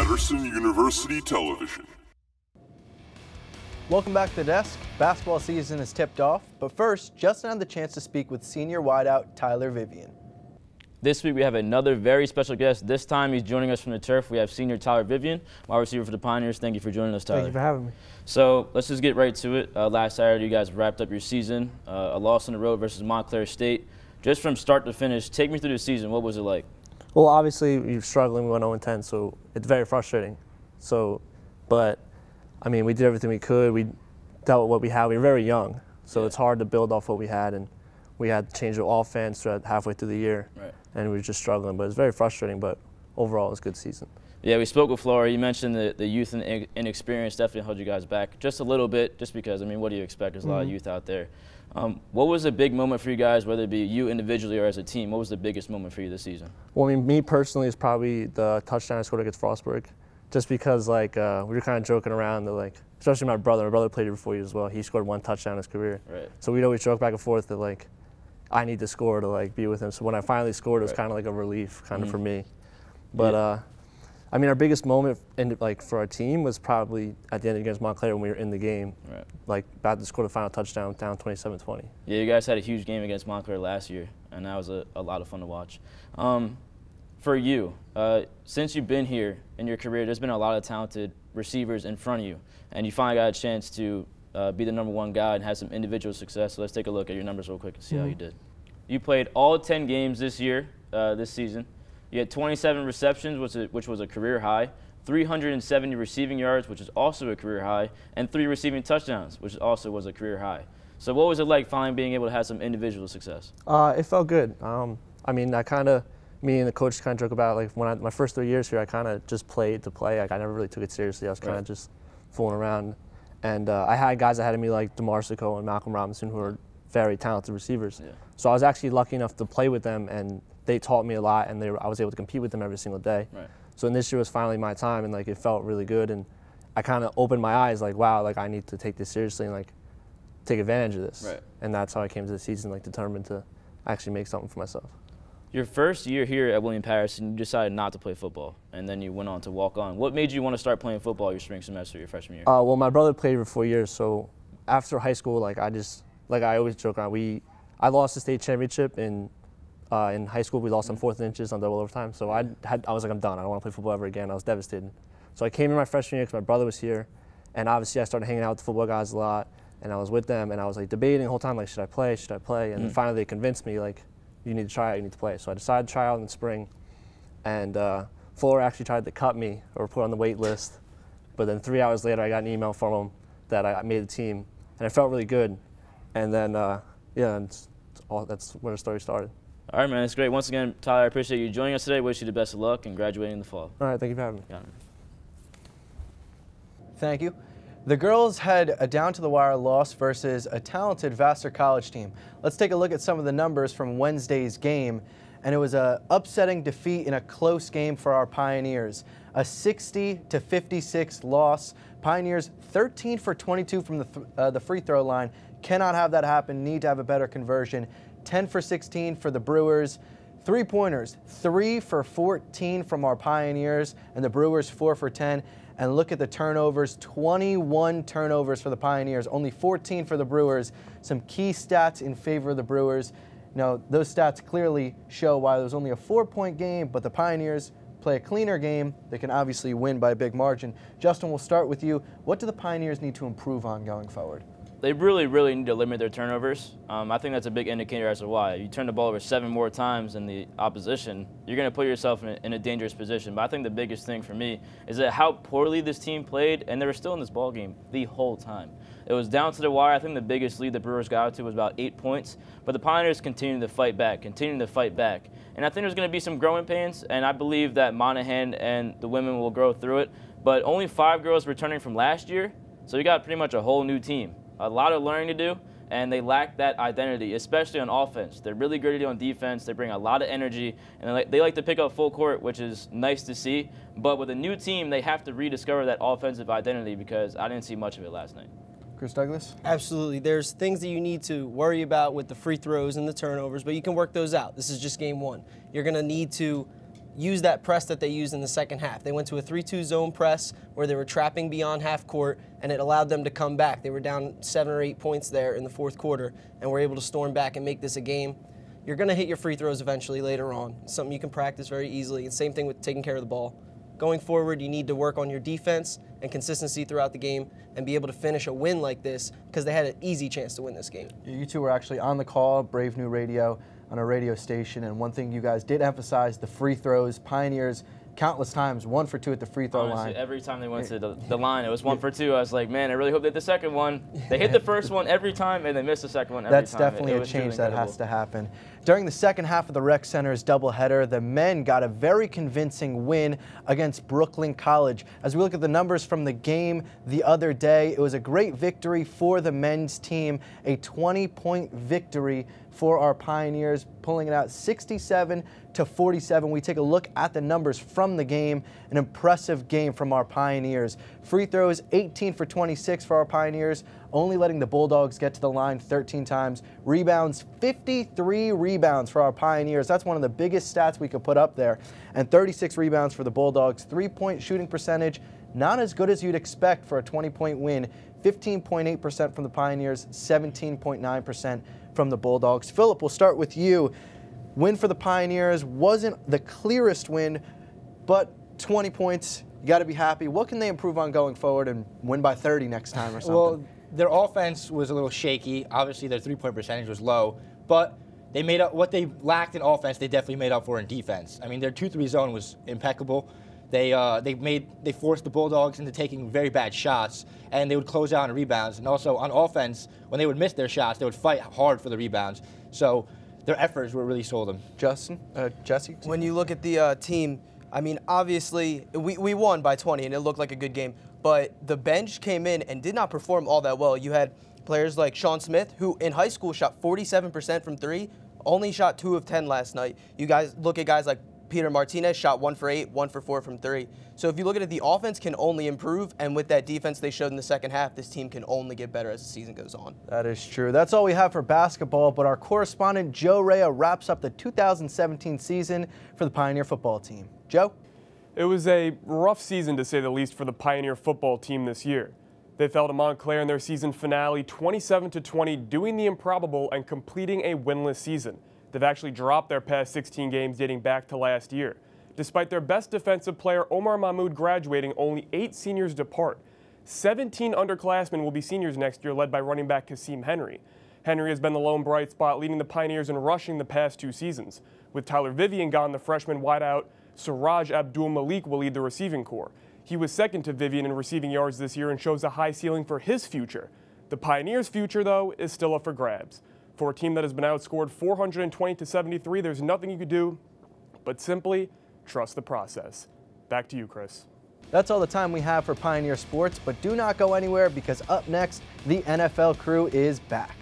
Ryerson University Television. Welcome back to the desk. Basketball season is tipped off, but first, Justin had the chance to speak with senior wideout Tyler Vivian. This week we have another very special guest. This time he's joining us from the turf. We have senior Tyler Vivian, wide receiver for the Pioneers. Thank you for joining us, Tyler. Thank you for having me. So let's just get right to it. Last Saturday you guys wrapped up your season, a loss on the road versus Montclair State. Just from start to finish, take me through the season. What was it like? Well, obviously you're struggling. We went 0-10, so it's very frustrating. But I mean, we did everything we could. We dealt with what we had. We were very young, so it's hard to build off what we had, and we had to change the offense throughout halfway through the year, and we were just struggling. But it was very frustrating, but overall it was a good season. Yeah, we spoke with Flora. You mentioned the youth and inexperience definitely held you guys back just a little bit, just because, I mean, what do you expect? There's a lot of youth out there. What was a big moment for you guys, whether it be you individually or as a team? What was the biggest moment for you this season? Well, I mean, me personally is probably the touchdown I scored against Frostburg, just because, like, we were kind of joking around that, like, especially my brother. My brother played here before you as well. He scored 1 touchdown in his career. Right. So we'd always joke back and forth that, like, I need to score to, like, be with him. So when I finally scored, it was kind of like a relief kind of for me. But, I mean, our biggest moment for our team was probably at the end against Montclair when we were in the game, like about to score the final touchdown, down 27-20. Yeah, you guys had a huge game against Montclair last year, and that was a lot of fun to watch. For you, since you've been here in your career, there's been a lot of talented receivers in front of you, and you finally got a chance to be the #1 guy and have some individual success. So let's take a look at your numbers real quick and see how you did. You played all 10 games this year, this season. You had 27 receptions, which was a career high, 370 receiving yards, which is also a career high, and 3 receiving touchdowns, which also was a career high. So what was it like finally being able to have some individual success? It felt good. I mean, me and the coach kind of joke about, like, my first 3 years here, I kind of just played to play. Like, I never really took it seriously. I was kind of just fooling around. And I had guys ahead of me like Dimitrovski and Malcolm Robinson, who are very talented receivers. Yeah. So I was actually lucky enough to play with them, and they taught me a lot, and I was able to compete with them every single day. Right. So this year was finally my time, and, like, it felt really good, and I kind of opened my eyes, like, wow, like, I need to take this seriously and, like, take advantage of this. Right. And that's how I came to the season, like, determined to actually make something for myself. Your first year here at William Patterson, you decided not to play football, and then you went on to walk on. What made you want to start playing football your spring semester, your freshman year? Well, my brother played for 4 years, so after high school, like, I always joke around, I lost the state championship in high school. We lost on 4th inches on double overtime, so I was like, I'm done. I don't want to play football ever again. I was devastated. So I came in my freshman year because my brother was here, and obviously I started hanging out with the football guys a lot, and I was with them, and I was, like, debating the whole time, like, should I play, should I play? And then finally they convinced me, like, you need to try out, you need to play. So I decided to try out in the spring, and Flora actually tried to cut me or put on the wait list, but then 3 hours later I got an email from him that I made the team, and it felt really good. And then, that's where the story started. All right, man, it's great. Once again, Tyler, I appreciate you joining us today. Wish you the best of luck and graduating in the fall. All right, thank you for having me. Thank you. The girls had a down-to-the-wire loss versus a talented Vassar College team. Let's take a look at some of the numbers from Wednesday's game. And it was an upsetting defeat in a close game for our Pioneers. A 60-56 loss. Pioneers 13 for 22 from the free throw line. Cannot have that happen. Need to have a better conversion. 10 for 16 for the Brewers. 3-pointers, 3 for 14 from our Pioneers, and the Brewers 4 for 10. And look at the turnovers, 21 turnovers for the Pioneers, only 14 for the Brewers. Some key stats in favor of the Brewers. Now, those stats clearly show why it was only a 4-point game, but the Pioneers play a cleaner game. They can obviously win by a big margin. Justin, we'll start with you. What do the Pioneers need to improve on going forward? They really, really need to limit their turnovers. I think that's a big indicator as to why. You turn the ball over 7 more times than the opposition, you're going to put yourself in a dangerous position. But I think the biggest thing for me is that how poorly this team played, and they were still in this ball game the whole time. It was down to the wire. I think the biggest lead the Brewers got to was about 8 points. But the Pioneers continued to fight back, And I think there's going to be some growing pains, and I believe that Monahan and the women will grow through it. But only 5 girls returning from last year, so you got pretty much a whole new team. A lot of learning to do, and they lack that identity, especially on offense. They're really gritty on defense. They bring a lot of energy, and they like to pick up full court, which is nice to see. But with a new team, they have to rediscover that offensive identity because I didn't see much of it last night. Chris Douglas? Absolutely. There's things that you need to worry about with the free throws and the turnovers, but you can work those out. This is just game 1. You're going to need to use that press that they used in the second half. They went to a 3-2 zone press where they were trapping beyond half court, and it allowed them to come back. They were down 7 or 8 points there in the fourth quarter and were able to storm back and make this a game. You're going to hit your free throws eventually later on. It's something you can practice very easily. And same thing with taking care of the ball. Going forward, you need to work on your defense and consistency throughout the game and be able to finish a win like this because they had an easy chance to win this game. You two were actually on the call, Brave New Radio, on a radio station, and one thing you guys did emphasize, the free throws. Pioneers countless times 1 for 2 at the free throw line. Every time they went to the line, it was 1 for 2. I was like, man, I really hope they hit the second one. They hit the first one every time, and they missed the second one every time. That's definitely a change that has to happen. During the second half of the Rec Center's doubleheader, the men got a very convincing win against Brooklyn College. As we look at the numbers from the game the other day, it was a great victory for the men's team, a 20-point victory for our Pioneers, pulling it out 67-47. We take a look at the numbers from the game. An impressive game from our Pioneers. Free throws, 18 for 26 for our Pioneers, only letting the Bulldogs get to the line 13 times. Rebounds, 53 rebounds for our Pioneers. That's one of the biggest stats we could put up there. And 36 rebounds for the Bulldogs. 3-point shooting percentage, not as good as you'd expect for a 20-point win. 15.8% from the Pioneers, 17.9% from the Bulldogs. Filip, we'll start with you. Win for the Pioneers wasn't the clearest win, but 20 points, you got to be happy. What can they improve on going forward and win by 30 next time or something? Well, their offense was a little shaky. Obviously, their three-point percentage was low, but they made up what they lacked in offense. They definitely made up for in defense. I mean, their 2-3 zone was impeccable. They forced the Bulldogs into taking very bad shots, and they would close out on rebounds. And also on offense, when they would miss their shots, they would fight hard for the rebounds. So their efforts were really sold them. Jesse? When you look at the team, I mean, obviously, we won by 20, and it looked like a good game. But the bench came in and did not perform all that well. You had players like Sean Smith, who in high school shot 47% from 3, only shot 2 of 10 last night. You guys look at guys like Peter Martinez, shot 1 for 8, 1 for 4 from 3. So if you look at it, the offense can only improve, and with that defense they showed in the second half, this team can only get better as the season goes on. That is true. That's all we have for basketball, but our correspondent Joe Rea wraps up the 2017 season for the Pioneer football team. Joe? It was a rough season, to say the least, for the Pioneer football team this year. They fell to Montclair in their season finale 27-20, doing the improbable and completing a winless season. They've actually dropped their past 16 games dating back to last year. Despite their best defensive player, Omar Mahmoud, graduating, only 8 seniors depart. 17 underclassmen will be seniors next year, led by running back Kasim Henry. Henry has been the lone bright spot, leading the Pioneers in rushing the past 2 seasons. With Tyler Vivian gone, the freshman wideout Siraj Abdul-Malik will lead the receiving corps. He was second to Vivian in receiving yards this year and shows a high ceiling for his future. The Pioneers' future, though, is still up for grabs. For a team that has been outscored 420-73, there's nothing you could do but simply trust the process. Back to you, Chris. That's all the time we have for Pioneer Sports, but do not go anywhere because up next, the NFL crew is back.